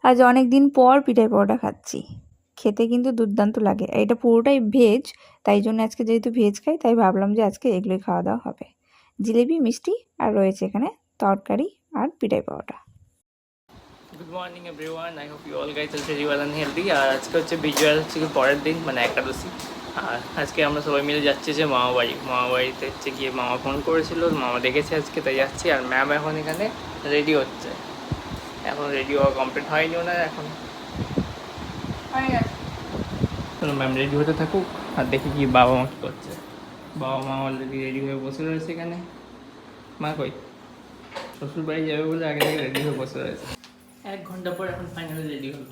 আজ অনেক দিন পর পিঠাই পরোটা খাচ্ছি। খেতে কিন্তু দুর্দান্ত লাগে। এটা পুরোটাই ভেজ, তাই জন্য আজকে যেহেতু ভেজ খাই তাই ভাবলাম যে আজকে এগুলোই খাওয়া দাওয়া হবে। জিলেবি, মিষ্টি আর রয়েছে এখানে তরকারি আর পিঠাই paratha. Good morning everyone, I hope you all guys are very well and healthy. আর আজকে হচ্ছে বিজয়ার হচ্ছে পরের দিন, মানে একাদশী। আর আজকে আমরা সবাই মিলে যাচ্ছি যে মামাবাড়িতে হচ্ছে গিয়ে মামা ফোন করেছিল, মামা দেখেছে আজকে, তাই যাচ্ছি। আর ম্যাম এখন এখানে রেডি হচ্ছে, এখন রেডি হওয়া কমপ্লিট হয়নি ওনার, এখন ম্যাম রেডি হতে থাকুক। আর দেখি কি বাবা মা কী করছে। বাবা মা অলরেডি রেডি হয়ে বসে রয়েছে এখানে। মা কই? শ্বশুর বাড়ি যাবে বলে আগে থেকে রেডি হয়ে বসে রয়েছে। 1 ঘন্টা পর এখন ফাইনালি রেডি হলো।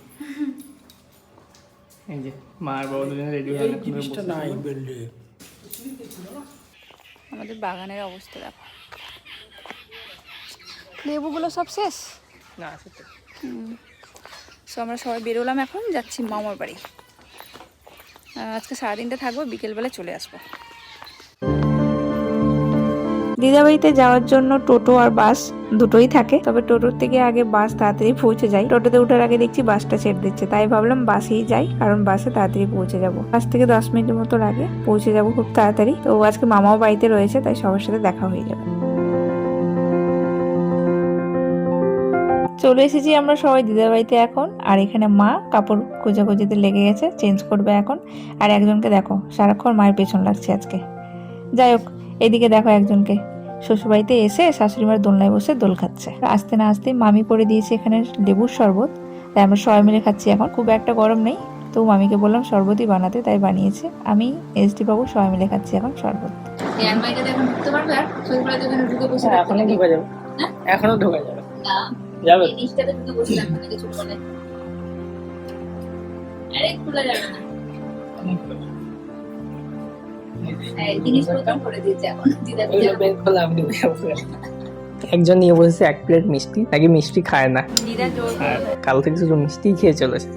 এই যে মা আর বাবা দুজনে রেডি হয়ে আমাদের বাগানের অবস্থা দেখো, লেবুগুলো সব শেষ না সেটা। সো আমরা সবাই বেরোলাম, এখন যাচ্ছি মামার বাড়ি। আজকে সারাদিনটা থাকবো, বিকেলবেলা চলে আসবো। দিদাবাড়িতে যাওয়ার জন্য টোটো আর বাস দুটোই থাকে, তবে টোটোর থেকে আগে বাস তাড়াতাড়ি পৌঁছে যায়। টোটোতে ওঠার আগে দেখছি বাসটা ছেড়ে দিচ্ছে, তাই ভাবলাম বাসেই যাই, কারণ বাসে তাড়াতাড়ি পৌঁছে যাবো। 5 থেকে 10 মিনিটের মতো লাগে, পৌঁছে যাবো খুব তাড়াতাড়ি। তো আজকে মামাও বাড়িতে রয়েছে, তাই সবার সাথে দেখা হয়ে যাবে। চলে এসেছি আমরা সবাই দিদার বাড়িতে এখন। আর এখানে মা কাপড় খোঁজাখুঁজিতে লেগে গেছে, চেঞ্জ করবে এখন। আর একজনকে দেখো সারাক্ষণ মায়ের পেছন লাগছে আজকে। যাই হোক, এদিকে দেখো একজনকে শ্বশুরবাড়িতে এসে শাশুড়ি মার দোলনায় বসে দোল খাচ্ছে। আসতে না আসতে মামি করে দিয়েছে এখানে লেবুর শরবত, তাই আমরা সবাই মিলে খাচ্ছি। এখন খুব একটা গরম নেই, তো মামিকে বললাম শরবতই বানাতে, তাই বানিয়েছে। আমি এসডি বাবু সবাই মিলে খাচ্ছি এখন শরবত। এখনো ঢুকে যাবে, এখনো ঢুকে যাবে, যাবে একজন নিয়ে বসেছে 1 প্লেট মিষ্টি, নাকি মিষ্টি খায় না, কাল থেকে শুধু মিষ্টি খেয়ে চলেছে।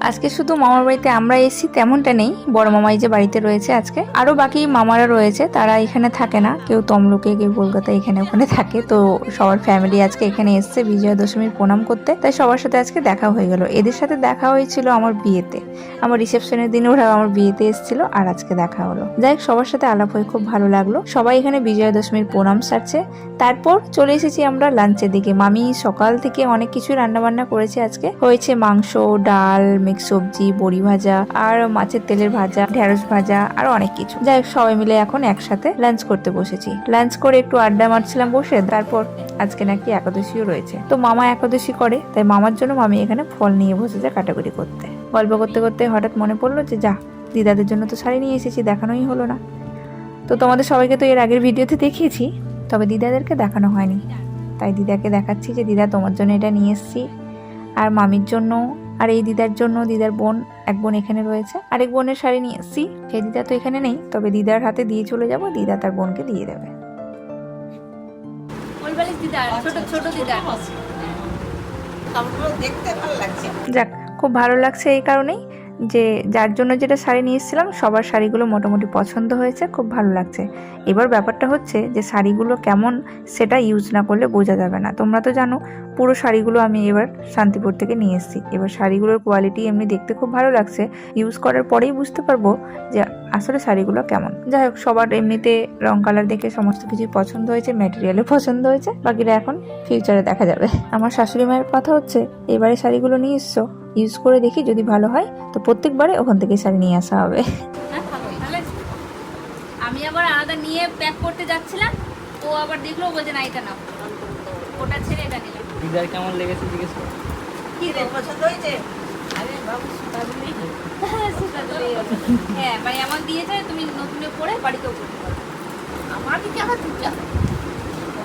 আজকে শুধু মামার বাড়িতে আমরা এসেছি তেমনটা নেই, বড় মামাই যে বাড়িতে রয়েছে আজকে, আরো বাকি মামারা রয়েছে, তারা এখানে থাকে না, কেউ তমলুকে, কেউ কলকাতা, এখানে ওখানে থাকে। তো সবার ফ্যামিলি আজকে এখানে এসছে বিজয়া দশমীর প্রণাম করতে, তাই সবার সাথে আজকে দেখা হয়ে গেল। এদের সাথে দেখা হয়েছিল আমার বিয়েতে, আমার রিসেপশনের দিন ওরা আমার বিয়েতে এসেছিল, আর আজকে দেখা হলো। যাই হোক, সবার সাথে আলাপ হয়ে খুব ভালো লাগলো। সবাই এখানে বিজয়া দশমীর প্রণাম সারছে। তারপর চলে এসেছি আমরা লাঞ্চের দিকে। মামি সকাল থেকে অনেক কিছু রান্না বান্না করেছে আজকে। হয়েছে মাংস, ডাল, মিক্স সবজি, বড়ি ভাজা, আর মাছের তেলের ভাজা, ঢেঁড়স ভাজা, আর অনেক কিছু। যাই হোক, সবাই মিলে এখন একসাথে লাঞ্চ করতে বসেছি। লাঞ্চ করে একটু আড্ডা মারছিলাম বসে। তারপর আজকে নাকি একাদশীও রয়েছে, তো মামা একাদশী করে, তাই মামার জন্য মামি এখানে ফল নিয়ে বসেছে কাটাকুটি করতে। গল্প করতে করতে হঠাৎ মনে পড়লো যে যা, দিদাদের জন্য তো শাড়ি নিয়ে এসেছি, দেখানোই হলো না। তো তোমাদের সবাইকে তো এর আগের ভিডিওতে দেখিয়েছি, তবে দিদাদেরকে দেখানো হয়নি, তাই দিদাকে দেখাচ্ছি যে দিদা তোমার জন্য এটা নিয়ে এসেছি, আর মামির জন্য, আর এই দিদার জন্য। দিদার বোন, এক বোন এখানে রয়েছে, আরেক বোনের শাড়ি নিয়ে এসেছি। সেই দিদা তো এখানে নেই, তবে দিদার হাতে দিয়ে চলে যাব, দিদা তার বোনকে দিয়ে দেবে। যাক, খুব ভালো লাগছে এই কারণেই যে যার জন্য যেটা শাড়ি নিয়ে এসেছিলাম সবার শাড়িগুলো মোটামুটি পছন্দ হয়েছে, খুব ভালো লাগছে। এবার ব্যাপারটা হচ্ছে যে শাড়িগুলো কেমন সেটা ইউজ না করলে বোঝা যাবে না। তোমরা তো জানো পুরো শাড়িগুলো আমি এবার শান্তিপুর থেকে নিয়ে এসেছি। এবার শাড়িগুলোর কোয়ালিটি এমনি দেখতে খুব ভালো লাগছে, ইউজ করার পরেই বুঝতে পারবো যে আসলে শাড়িগুলো কেমন। যাই হোক, সবার এমনিতে রং কালার দেখে সমস্ত কিছুই পছন্দ হয়েছে, ম্যাটেরিয়ালও পছন্দ হয়েছে, বাকিটা এখন ফিউচারে দেখা যাবে। আমার শাশুড়ি মায়ের কথা হচ্ছে এবারে শাড়িগুলো নিয়ে এসছো, ইউজ করে দেখি, যদি ভালো হয় তো প্রত্যেকবারে ওখান থেকে শাড়ি নিয়ে আসা হবে। আমি আবার আলাদা নিয়ে প্যাক করতে যাচ্ছিলাম, ও আবার দেখলো, বলছে না এটা নাও, ওটা ছেড়ে এটা নিলাম। দিদার কেমন লেগেছে জিজ্ঞেস করো। কি রে, পছন্দ হয়েছে? আরে বাবু সুতা দিলেই হলো। সুতা দিলেই হলো। হ্যাঁ, মানে এমন দিয়েছে তুমি নতুন পরে বাড়িতেও পরতে পারো। আমার দিকে আমার চুপচাপ।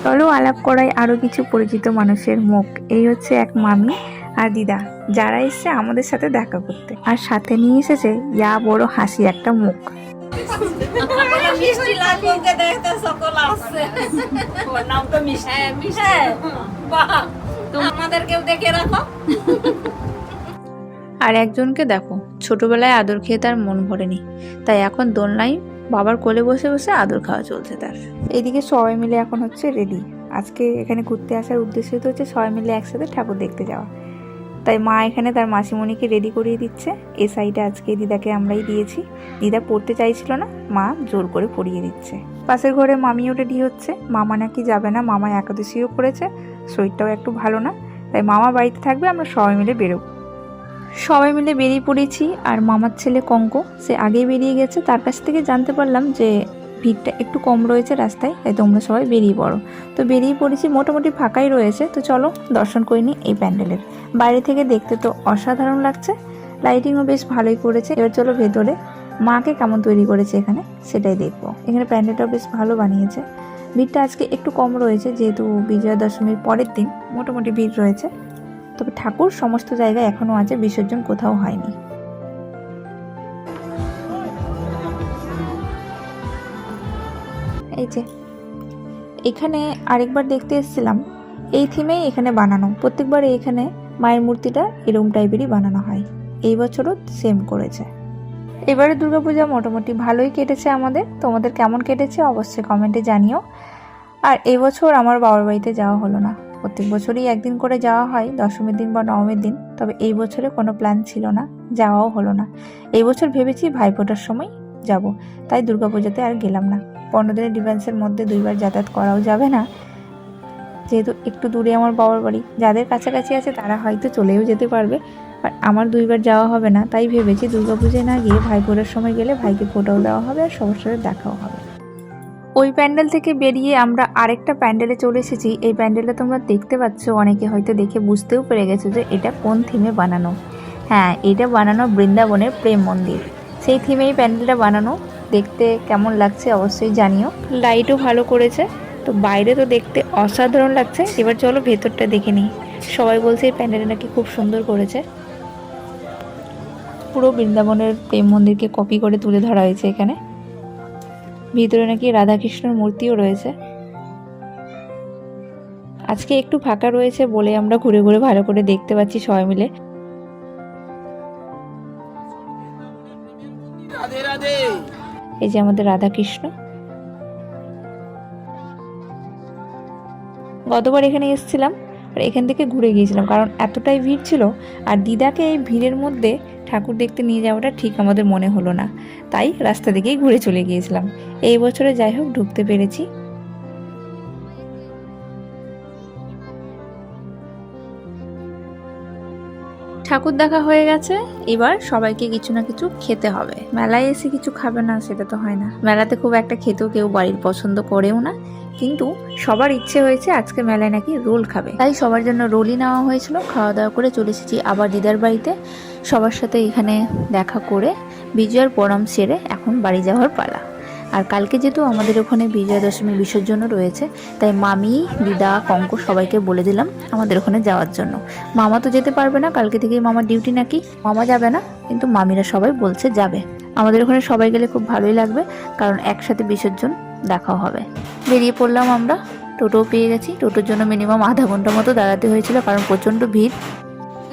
চলো আলাপ করাই আরো কিছু পরিচিত মানুষের মুখ। এই হচ্ছে এক মামি আর দিদা, যারা এসছে আমাদের সাথে দেখা করতে, আর সাথে নিয়ে এসেছে ইয়া বড় হাসি একটা মুখ। মিষ্টি লাগবে দেখতে সকল আসছে। ওর নাম তো মিষ্টি। হ্যাঁ, মিষ্টি। বাহ, তোমাদেরকেও দেখে রাখো। আর একজনকে দেখো, ছোটবেলায় আদর খেয়ে তার মন ভরেনি, তাই এখন দোলনায় বাবার কোলে বসে বসে আদর খাওয়া চলছে তার। এদিকে সবাই মিলে এখন হচ্ছে রেডি, আজকে এখানে ঘুরতে আসার উদ্দেশ্য তো হচ্ছে সবাই মিলে একসাথে ঠাকুর দেখতে যাওয়া। তাই মা এখানে তার মাসিমণিকে রেডি করিয়ে দিচ্ছে। এই শাড়িটা আজকে দিদাকে আমরাই দিয়েছি। দিদা পরতে চাইছিল না, মা জোর করে পরিয়ে দিচ্ছে। পাশের ঘরে মামিও রেডি হচ্ছে। মামা নাকি যাবে না, মামা একাদশীও করেছে, শরীরটাও একটু ভালো না, তাই মামা বাড়িতে থাকবে, আমরা সবাই মিলে বেরোবো। সবাই মিলে বেরিয়ে পড়েছি। আর মামার ছেলে কঙ্ক সে আগেই বেরিয়ে গেছে। তার কাছ থেকে জানতে পারলাম যে ভিড়টা একটু কম রয়েছে রাস্তায়, তাই তোমরা সবাই বেরিয়ে পড়ো। তো বেরিয়ে পড়েছি, মোটামুটি ফাঁকাই রয়েছে। তো চলো দর্শন করে নিই এই প্যান্ডেলের। বাইরে থেকে দেখতে তো অসাধারণ লাগছে, লাইটিংও বেশ ভালোই করেছে। এবার চলো ভেতরে মাকে কেমন তৈরি করেছে এখানে সেটাই দেখবো। এখানে প্যান্ডেলটাও বেশ ভালো বানিয়েছে। ভিড়টা আজকে একটু কম রয়েছে, যেহেতু বিজয়া দশমীর পরের দিন মোটামুটি ভিড় রয়েছে। তবে ঠাকুর সমস্ত জায়গায় এখনও আছে, বিসর্জন কোথাও হয়নি। এই যে এখানে আরেকবার দেখতে এসেছিলাম, এই থিমেই এখানে বানানো। প্রত্যেকবার এখানে মায়ের মূর্তিটা এরকম টাইপেরই বানানো হয়। এই বছরও সেম করেছে। এবারে দুর্গাপূজা মোটামুটি ভালোই কেটেছে আমাদের। তোমাদের কেমন কেটেছে অবশ্যই কমেন্টে জানিও। আর এই বছর আমার বাবার বাড়িতে যাওয়া হলো না। প্রত্যেক বছরই একদিন করে যাওয়া হয়, দশমীর দিন বা নবমীর দিন। তবে এই বছরে কোনো প্ল্যান ছিল না, যাওয়াও হলো না। এই বছর ভেবেছি ভাইফোঁটার সময় যাব, তাই দুর্গাপূজাতে আর গেলাম না। 15 দিনের ডিফারেন্সের মধ্যে 2বার যাতায়াত করাও যাবে না, যেহেতু একটু দূরে আমার বাবার বাড়ি। যাদের কাছাকাছি আছে তারা হয়তো চলেও যেতে পারবে, আর আমার 2বার যাওয়া হবে না। তাই ভেবেছি দুর্গাপূজায় না গিয়ে ভাইফোঁটার সময় গেলে ভাইকে ফোঁটাও দেওয়া হবে আর সবার সাথে দেখাও হবে। ওই প্যান্ডেল থেকে বেরিয়ে আমরা আরেকটা প্যান্ডেলে চলে এসেছি। এই প্যান্ডেলটা তোমরা দেখতে পাচ্ছ, অনেকে হয়তো দেখে বুঝতেও পেরে গেছো যে এটা কোন থিমে বানানো। হ্যাঁ, এটা বানানো বৃন্দাবনের প্রেম মন্দির, সেই থিমেই প্যান্ডেলটা বানানো। দেখতে কেমন লাগছে অবশ্যই জানিও। লাইটও ভালো করেছে। তো বাইরে তো দেখতে অসাধারণ লাগছে। এবার চলো ভেতরটা দেখে নিই। সবাই বলছে এই প্যান্ডেলটা নাকি খুব সুন্দর করেছে। পুরো বৃন্দাবনের প্রেম মন্দিরকে কপি করে তুলে ধরা হয়েছে এখানে। ভিতরে নাকি রাধাকৃষ্ণের মূর্তিও রয়েছে। আজকে একটু ফাঁকা রয়েছে বলে আমরা ঘুরে ঘুরে ভালো করে দেখতে পাচ্ছি সবাই মিলে। এই যে আমাদের রাধাকৃষ্ণ। গতবার এখানে এসেছিলাম আর এখান থেকে ঘুরে গিয়েছিলাম, কারণ এতটাই ভিড় ছিল। আর দিদাকে এই ভিড়ের মধ্যে ঠাকুর দেখতে নিয়ে যাওয়াটা ঠিক আমাদের মনে হলো না, তাই রাস্তা দিকেই ঘুরে চলে গিয়েছিলাম। এই বছরে যাই হোক ঢুকতে পেরেছি। ঠাকুর দেখা হয়ে গেছে, এবার সবাইকে কিছু না কিছু খেতে হবে। মেলায় এসে কিছু খাবে না সেটা তো হয় না। মেলাতে খুব একটা খেতেও কেউ বাড়ির পছন্দ করেও না, কিন্তু সবার ইচ্ছে হয়েছে আজকে মেলায় নাকি রোল খাবে, তাই সবার জন্য রোলই নেওয়া হয়েছিল। খাওয়া দাওয়া করে চলে এসেছি আবার দিদার বাড়িতে। সবার সাথে এখানে দেখা করে বিজয়ার প্রণাম সেরে এখন বাড়ি যাওয়ার পালা। আর কালকে যেহেতু আমাদের ওখানে বিজয়া দশমী বিসর্জনও রয়েছে, তাই মামি, দিদা, কঙ্ক সবাইকে বলে দিলাম আমাদের ওখানে যাওয়ার জন্য। মামা তো যেতে পারবে না, কালকে থেকেই মামার ডিউটি নাকি, মামা যাবে না, কিন্তু মামিরা সবাই বলছে যাবে। আমাদের ওখানে সবাই গেলে খুব ভালোই লাগবে, কারণ একসাথে বিসর্জন দেখাও হবে। বেরিয়ে পড়লাম আমরা। টোটো পেয়ে গেছি। টোটোর জন্য মিনিমাম আধা ঘন্টা মতো দাঁড়াতে হয়েছিল, কারণ প্রচণ্ড ভিড়।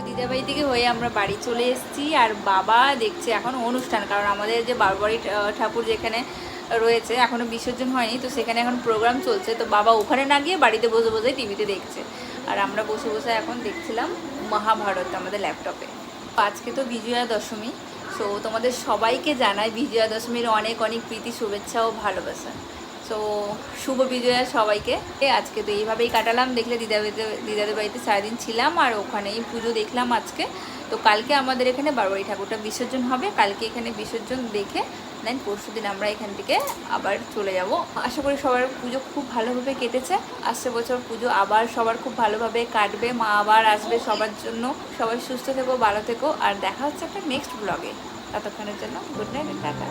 দিদাবাড়ি থেকে হয়ে আমরা বাড়ি চলে এসেছি। আর বাবা দেখছে এখন অনুষ্ঠান, কারণ আমাদের যে বারবাড়ি ঠাকুর যেখানে রয়েছে এখনও বিসর্জন হয়নি, তো সেখানে এখন প্রোগ্রাম চলছে। তো বাবা ওখানে না গিয়ে বাড়িতে বসে বসে টিভিতে দেখছে, আর আমরা বসে বসে এখন দেখছিলাম মহাভারত আমাদের ল্যাপটপে। আজকে তো বিজয়া দশমী, সো তোমাদের সবাইকে জানাই বিজয়া দশমীর অনেক অনেক প্রীতি, শুভেচ্ছা ও ভালোবাসা। সো শুভ বিজয়া সবাইকে। আজকে তো এইভাবেই কাটালাম। দেখলে দিদাদের বাড়িতে সারাদিন ছিলাম, আর ওখানেই পুজো দেখলাম আজকে। তো কালকে আমাদের এখানে বারবাড়ি ঠাকুরটা বিসর্জন হবে। কালকে এখানে বিসর্জন দেখে দেন পরশু দিন আমরা এখান থেকে আবার চলে যাব। আশা করি সবার পুজো খুব ভালোভাবে কেটেছে। আসছে বছর পুজো আবার সবার খুব ভালোভাবে কাটবে, মা আবার আসবে সবার জন্য। সবাই সুস্থ থেকো, ভালো থেকো, আর দেখা হচ্ছে একটা নেক্সট ব্লগে। ততক্ষণের জন্য গুড নাইট, টাটা।